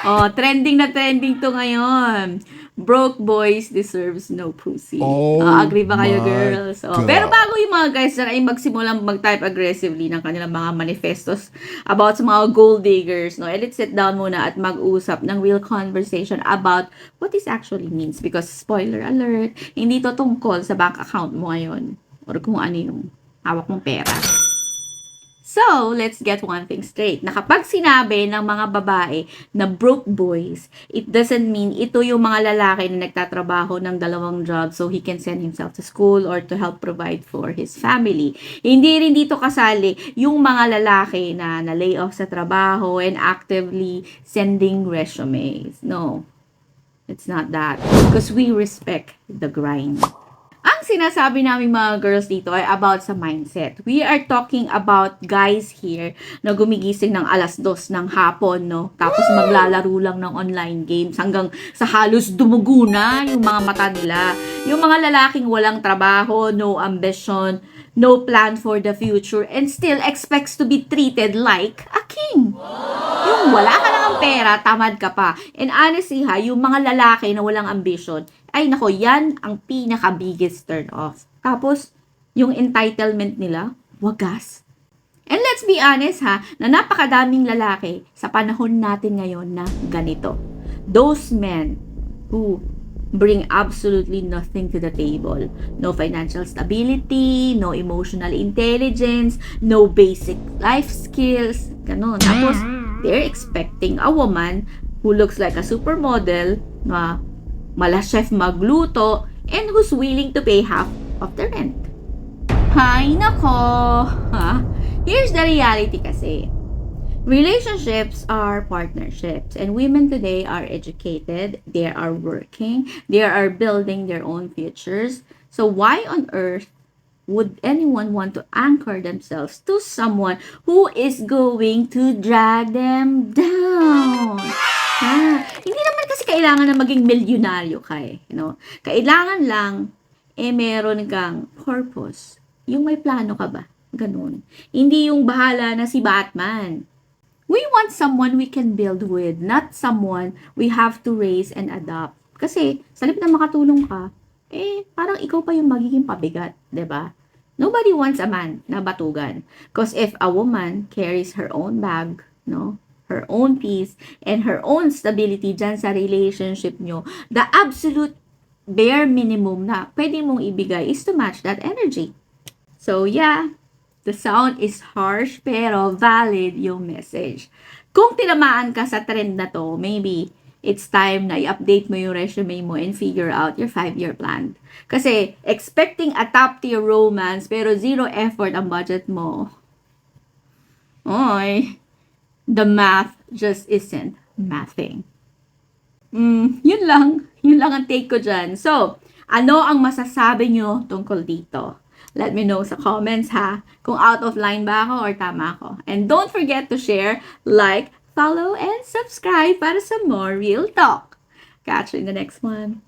Oh, trending na trending to ngayon. Broke boys deserves no pussy. Agree ba kayo, girls? Pero bago yung mga guys na ay magsimulang mag-type aggressively ng kanilang mga manifestos about sa mga gold diggers, no? Let's sit down muna at mag-usap ng real conversation about what this actually means. Because, spoiler alert, hindi to tungkol sa bank account mo ngayon or kung ano yung hawak mong pera. So, let's get one thing straight. Na kapag sinabi ng mga babae na broke boys, it doesn't mean ito yung mga lalaki na nagtatrabaho ng dalawang jobs so he can send himself to school or to help provide for his family. Hindi rin dito kasali yung mga lalaki na na-lay off sa trabaho and actively sending resumes. No, it's not that. Because we respect the grind. Ang sinasabi namin mga girls dito ay about sa mindset. We are talking about guys here na gumigising ng 2:00 ng hapon, no? Tapos maglalaro lang ng online games hanggang sa halos dumugo na yung mga mata nila. Yung mga lalaking walang trabaho, no ambition, no plan for the future, and still expects to be treated like a king. Yung wala ka lang ang pera, tamad ka pa. And honestly ha, yung mga lalaki na walang ambition, ay nako, yan ang pinaka-biggest turn off. Tapos, yung entitlement nila, wagas. And let's be honest ha, na napakadaming lalaki sa panahon natin ngayon na ganito. Those men who bring absolutely nothing to the table. No financial stability, no emotional intelligence, no basic life skills, ganun. Tapos, they're expecting a woman who looks like a supermodel na mala chef magluto and who's willing to pay half of the rent. Hay nako! Ha? Here's the reality kasi. Relationships are partnerships and women today are educated, they are working, they are building their own futures. So why on earth would anyone want to anchor themselves to someone who is going to drag them down? Hindi naman kasi kailangan na maging milyonaryo ka eh. You know? Kailangan lang, meron kang purpose. Yung may plano ka ba? Ganun. Hindi yung bahala na si Batman. We want someone we can build with, not someone we have to raise and adopt. Kasi, sa halip na makatulong ka, parang ikaw pa yung magiging pabigat, 'di ba? Nobody wants a man na batugan. Because if a woman carries her own bag, no? Her own peace, and her own stability dyan sa relationship nyo, the absolute bare minimum na pwede mong ibigay is to match that energy. So yeah, the sound is harsh pero valid yung message. Kung tinamaan ka sa trend na to, maybe it's time na i-update mo yung resume mo and figure out your 5-year plan. Kasi expecting a top-tier romance pero zero effort ang budget mo. Oy, the math just isn't mathing. Yun lang ang take ko dyan. So, ano ang masasabi nyo tungkol dito? Let me know sa comments ha, kung out of line ba ako or tama ako. And don't forget to share, like, follow, and subscribe para sa more real talk. Catch you in the next one.